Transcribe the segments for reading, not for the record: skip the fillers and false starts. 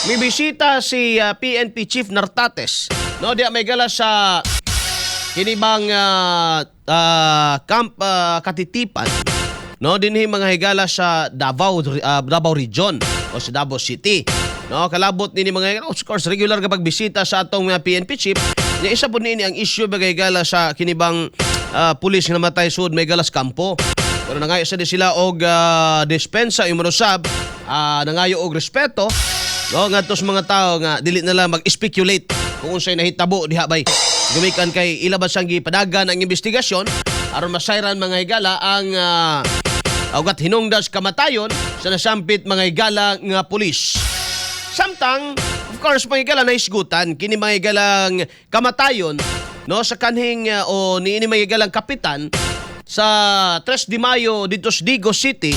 May bisita si PNP Chief Nartates. No, diya may gala sa kinibang camp Katitipan. No, dinhi mga higala sa Davao Region o sa Davao City. No, kalabot nini mga higala, of course regular kapag bisita sa atong PNP Chief. Nya isa po nini ang issue mga higala sa kinibang pulis nga namatay sud may galas kampo. Pero nangayo sa di sila og dispensa imunusab, nangayo og respeto. No, ngadto sa mga tao nga dili na lang mag-speculate kung unsay nahitabo diha bay. Gumikan kay ilabas ang gipadagan ang investigasyon aron masayran mga higala ang ugat hinungdas kamatayon sa nasampit mga higala nga pulis. Samtang of course mga higala naisgutan kini mga higalang kamatayon no sa kanhing o niini mga higalang kapitan sa 3 de Mayo dito sa Digos City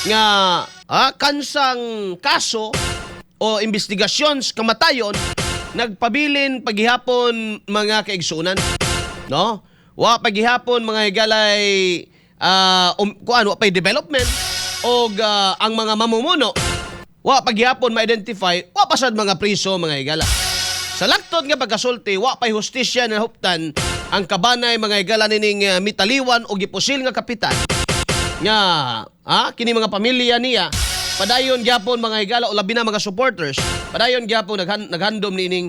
nga kansang kaso o investigasyon sa kamatayon nagpabilin paghihapon mga kaigsunan, no? Wa paghihapon mga higalay wa pay development o ang mga mamumuno wa paghihapon ma-identify wa pasad mga priso mga higala. Sa lakton nga pagkasulti wa pay hustisya na huptan ang kabanay mga higala nining mitaliwan o gipusil nga kapitan nga kini mga pamilya niya padayon gyapon mga higala o labi na mga supporters padayon gyapon naghandom nining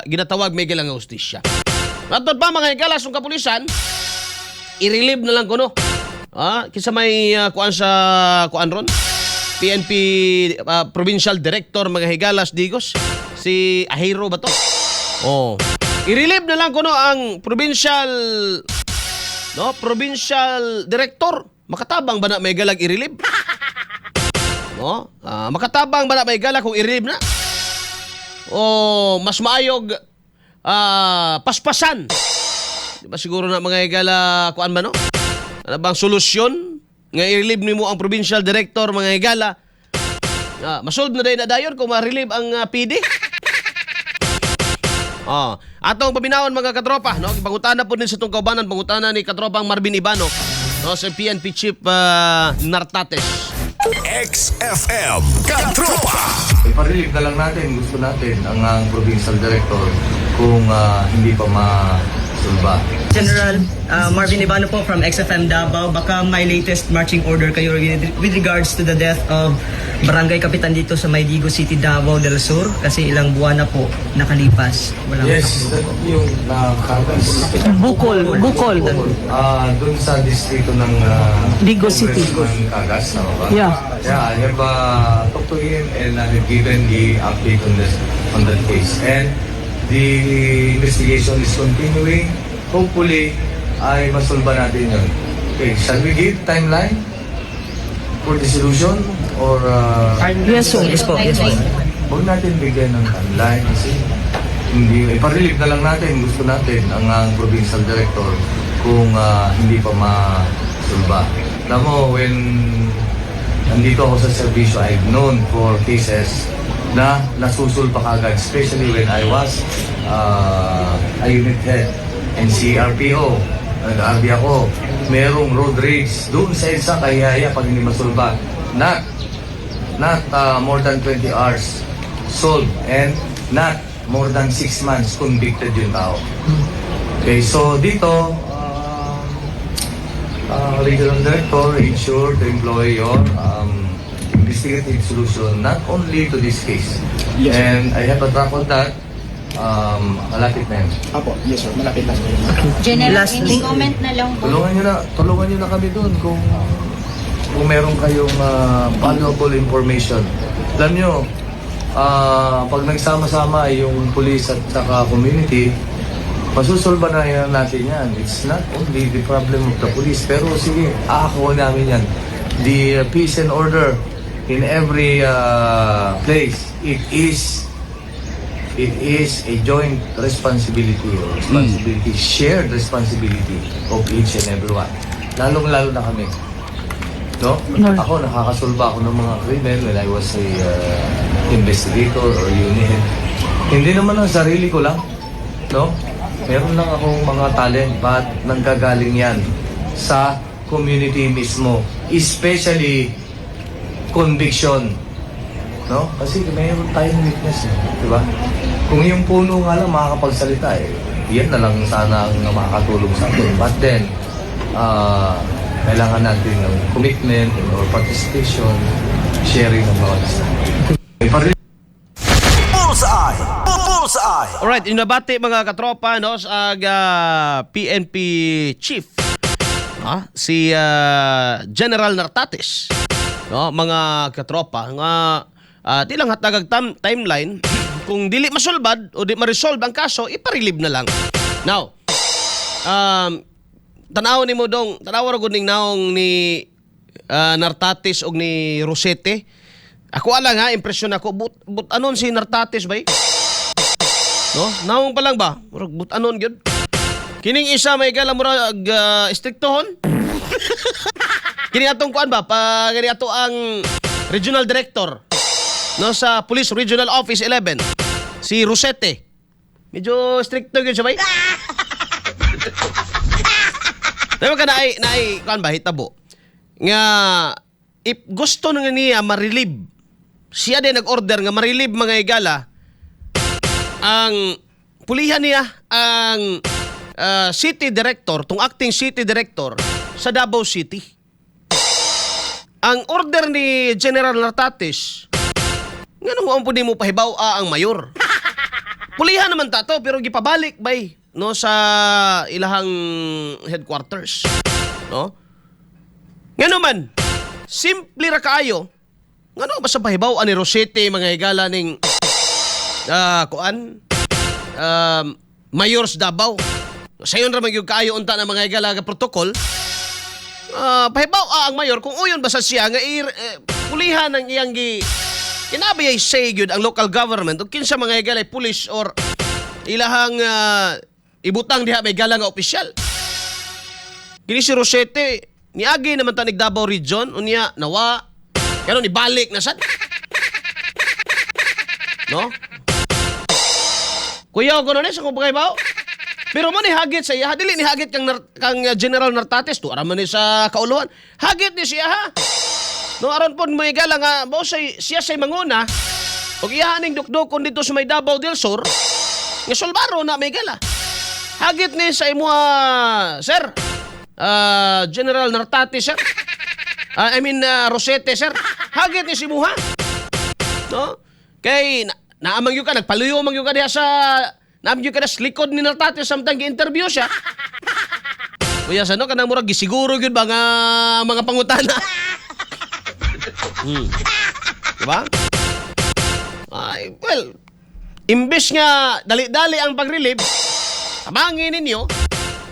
ginatawag may gilang nga hustisya. Matod pa mga higala sung kapulisan i-relieve na lang kuno. Kinsa may kuan sa kuan ron PNP Provincial Director mga higalas Digos si Ahiro ba to? I-relieve na lang kuno ang provincial director. Makatabang ba na may galag i-relieve? No? Makatabang ba na may galag kung i-relieve na? O mas maayog paspasan? Di ba siguro na mga higala kuan ba no? Ano bang solusyon nga i-relieve nimo ang provincial director mga higala? Masolve na dayon kung ma-relieve ang PD. Atong paminawon mga katropa, no? Pangutana po din sa itong kaubanan, pangutana ni katropang Marvin Ibano, no? Sa PNP Chief Nartates. XFM Katropa. I-relieve na lang natin, gusto natin ang provincial director kung hindi pa masulba. General Marvin Ibano po from XFM Davao. Baka may latest marching order kayo with regards to the death of Barangay Kapitan dito sa Maydigo City, Davao del Sur kasi ilang buwan na po nakalipas. Yes, yung nakakas. Bukol. Doon sa distrito ng Digos City. Kagas, no? Yeah. Yeah, I have talked to him and I have given the update on that case. And the investigation is continuing. Hopefully, ay masolba natin yun. Okay, shall we give timeline for the solution? Or, Yes, sir. Yes po. huwag natin bigyan ng timeline kasi hindi, iparelieve na lang natin, gusto natin ang provincial director kung hindi pa masolba. Alam mo, when nandito ako sa servisyo, I've known for cases na nasusulpa kagad, especially when I was a unit head and CRPO. Nag-RD ako. Merong road rage doon sa isang kahihaya pag hindi masulba. Not more than 20 hours solved and not more than 6 months convicted yung tao. Okay, so dito, regional director ensure to employ your investigative solution not only to this case. Yes, and I have a track on that. Malapit na yun. Apo, yes sir, malapit na. General, Last any comment na lang po. Tulungan nyo na kami doon kung meron kayong valuable information. Alam nyo, pag nagsama-sama yung police at saka community, masusolba na yan natin yan. It's not only the problem of the police, pero sige, aakawa namin yan. The peace and order in every place, it is a joint responsibility, shared responsibility of each and everyone. Lalong-lalo na kami. No? Ako, nakakasolba ako ng mga krimen when I was a investigator or unit. Hindi naman ang sarili ko lang. No? Meron lang akong mga talent, but nanggagaling yan sa community mismo. Especially conviction. No? Kasi mayroon tayong witness, di ba? Kung yung puno nga lang makakapagsalita, yan na lang sana ang makakatulong sa atin. But then, kailangan natin ng commitment or participation, sharing ng bawat isa. Bullseye! Bullseye! Alright, inabati mga katropa no sa PNP chief. Si General Nartates. No, mga katropa nga di lang hatagag timeline kung dili masulbad o di ma-resolve ang kaso, iparilib na lang. Now, tanaw ni mo dong, tanaw ra gud ning naong ni Nartates og ni Rosete. Ako ala nga impresyon ako but anon si Nartates bay? No, naong pa lang ba? Murag but anon gyud. Kining isa may gala murag istriktohon. Kini atong kuan ba pa kini ato ang regional director no sa Police Regional Office 11 si Rosete. Medyo stricto gyud siya bay. Dahil ka naay kuan ba hitabo nga if gusto nga niya ma-relieve, siya din nag-order nga ma-relieve mga higala ang pulihan niya ang city director, tung acting city director sa Davao City. Ang order ni General Nartates, nga nung po di mo pahibaw ang mayor. Pulihan naman tato pero gipabalik bay no sa ilahang headquarters. No? Nga naman, simple ra kaayo. Ngano ba sa pahibaw ani Rosete mga higala ning kuan Mayors Davao. Sayon ra magyug kaayo unta na mga higala nga protocol. Pahibaw ang mayor kung uyon basta siya nga pulihan ang iyang kinabiyay say gyud ang local government ug kinsa mga higala police or ilahang ibutang diha may gala nga opisyal. Kini si Rosete niagi naman tanig Davao Region unya nawa karon ibalik na sad. No? Kuya ko na sa kung pahibaw. Pero mo ni hagit sa iya, dili ni hagit kang General Nartates to araman ni sa kauluhan. Hagit ni siya ha. No aron pod mo igala nga mo siya say manguna ug ihaning dukdukon dito sa may Davao del Sur. Nga solbaro na may gala. Hagit ni sa imuha sir. General Nartates sir. Rosete sir. Hagit ni si imuha. No? Kay naamang yung ka nagpaluyo mang yung ka diha sa namyo ka na sa likod ni Nartates samtang gi-interview siya. Kuya sa no kanang murag gisiguro gyud ba nga mga pangutana. Diba? Ay, well, imbes nga dali-dali ang pag-relieve, tabangin ninyo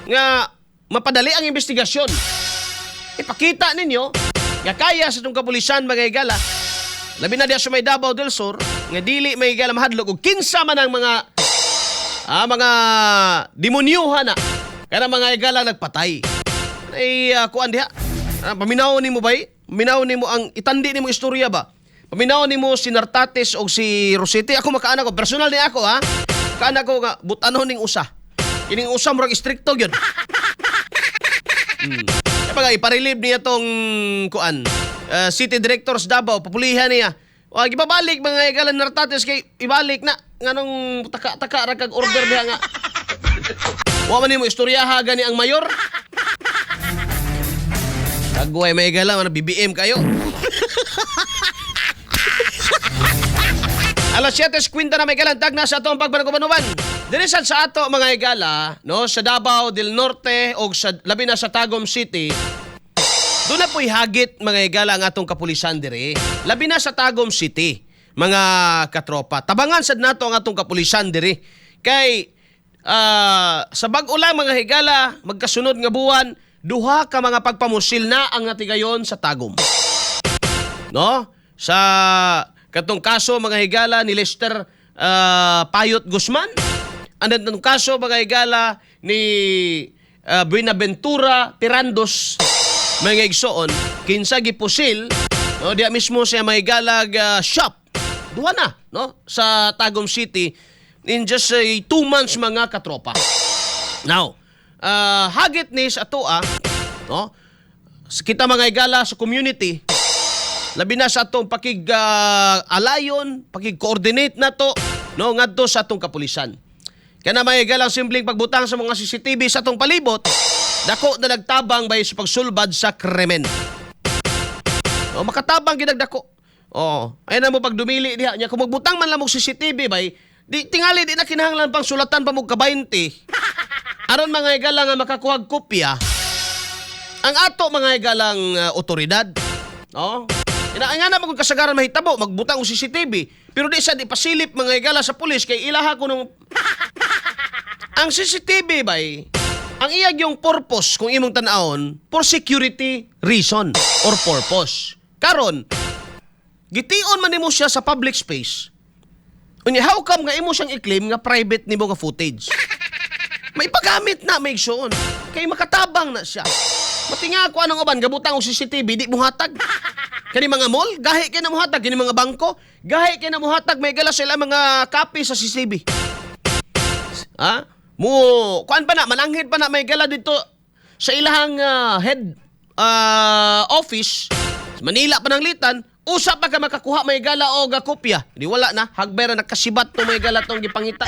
nga mapadali ang investigasyon. Ipakita ninyo nga kaya sa itong kapulisan mga higala, labi na diya sa may Davao del Sur, nga dili may higala mahadlok ug kinsa man ang mga demonyuhan na kaya mga higala nagpatay. Ay kuan diha. Paminaw nimo bay? Paminaw nimo ang itandi nimo istorya ba? Paminaw nimo si Nartates o si Rosete. Ako makaana ko, personal ni ako ha. Kaana ko nga butanon ning usa. Kining usa murag istrikto gyud. Kapag iparelieve niya tong kuan City Directors Davao, papulihan niya. O gibabalik mga higala Nartates kay ibalik na nganong taka-taka ra kag order diha nga. Wa man nimo istoryaha gani ang mayor. Kagway may higala man BBM kayo. Alas 7:50 na may galantag na sa atong pagpanagubanuban. Dinisan sa ato mga higala, no, sa Davao del Norte o sa labi na sa Tagum City. Doon na po'y hagit mga higala ang atong kapulisan dire. Labi na sa Tagum City, mga katropa. Tabangan sad nato ang atong kapulisan dire. Kay sa bag-o lang mga higala, magkasunod nga buwan, duha ka mga pagpamusil na ang natigayon sa Tagum. No? Sa katong kaso mga higala ni Lester Payot Guzman. And then itong kaso mga higala ni Buenaventura Tirandos mga igsoon, kinsa gipusil, no, diya mismo siya may galag shop. Duha na, no, sa Tagum City in just 2 months mga katropa. Now, hagit ni sa atoa, no, kita mga higala sa community, Labi na sa atong alayon, pakig-coordinate na to, no, ngadto sa atong kapulisan. Kaya na may galang simpleng pagbutang sa mga CCTV sa atong palibot, dako na nagtabang bay sa pagsulbad sa krimen. O, makatabang ginagdako. O, ayun na mo pag dumili diha nya kung magbutang man lang mo CCTV bay, di tingali di na kinahanglan pang sulatan pa mo ka 20. Aron mga igalang nga makakuha og kopya. Ang ato mga igalang otoridad, no? Nga na maging kasagaran mahitabo, magbutang o CCTV. Pero di siya di pasilip mga igala sa pulis kay ilaha ko nung... Ang CCTV bay, ang iyag yung purpose kung imong tan-aon, for security reason or purpose. Karon, gitiun man nimo siya sa public space. Unya, how come nga imo siyang i-claim nga private nimo nga footage? May pagamit na, may igsoon. Kay makatabang na siya. Matinga ako anong uban, gabutang o CCTV, di muhatag. Kani mga mall, gahi kay na muhatag. Kani mga bangko, gahi kay na muhatag. May gala sila mga copy sa CCTV. Ha? Kuan pa na, mananghid pa na may gala dito sa ilahang head office. Sa Manila pa ng litan, usa pa ka makakuha may gala o kopya. Di wala na, hagbera nakasibat to may gala tong gipangita.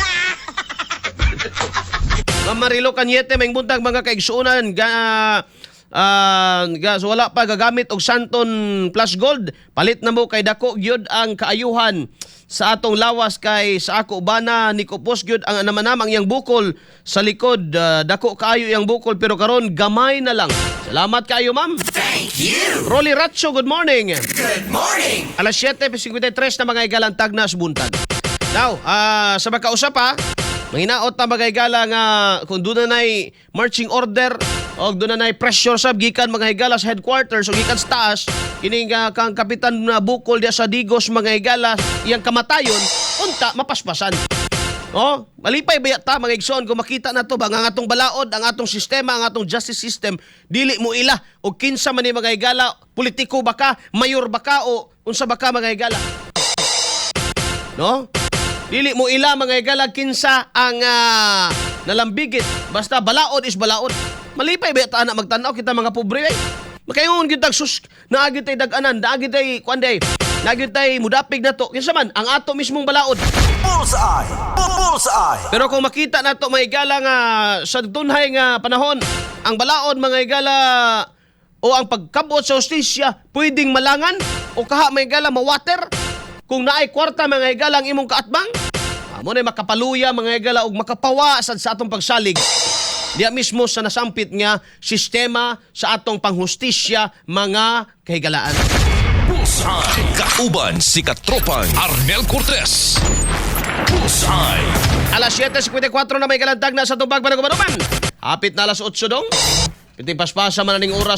Mamarilo Kanyete, may buntag mga kaigsuunan, so wala pa gagamit og Santon Plus Gold. Palit na mo kay dako gyud ang kaayuhan sa atong lawas kay sa ako bana ni Kupos gyud ang namanamang yang bukol sa likod. Dako kaayo yang bukol pero karon gamay na lang. Salamat kaayo, ma'am. Thank you. Rolly Ratcho, good morning. Good morning. Alas 7:53 na mga igalantag na sa buntag. Now, sa magkausap ha, mahinaot na magahigala nga kung doon na marching order o doon na pressure sab gikan mga higala sa headquarters o gikan sa taas, kining kang kapitan na bukol dia sa Digos mga higala iyang kamatayon, unta mapaspasan. Oh, malipay ba ta mga igsoon kung makita na to ba nga atong balaod, ang atong sistema, ang atong justice system, dili mo ila o kinsa man ni mga higala, politiko ba ka, mayor ba ka o unsa ba ka mga higala. No? Dili mo ila mga igalag kinsa ang nalambigit. Basta balaod is balaod. Malipay ba ta na magtanaw kita mga pobre ay. Makaingon gyud tag sus naagi tay dag-anan, naagi tay kuanday. Naagi tay mudapig na to. Kinsa man ang ato mismong balaod. Bullseye. Bullseye. Pero kung makita na to mga igala nga sa tunhay nga panahon, ang balaod mga igala o ang pagkabot sa hustisya pwedeng malangan o kaha mga igala mawater. Kung naay kwarta mga higala ang imong kaatbang, amo na makapaluya mga higala og makapawa sa atong pagsalig. Diya mismo sa nasampit nga sistema sa atong panghustisya mga kahigalaan. Bullseye. Kauban si Katropang Arnel Cortez. Bullseye. Alas 7:54 na may kalantag na sa tubag panagumanuman. Hapit na alas 8 dong. Piting paspasa man ning oras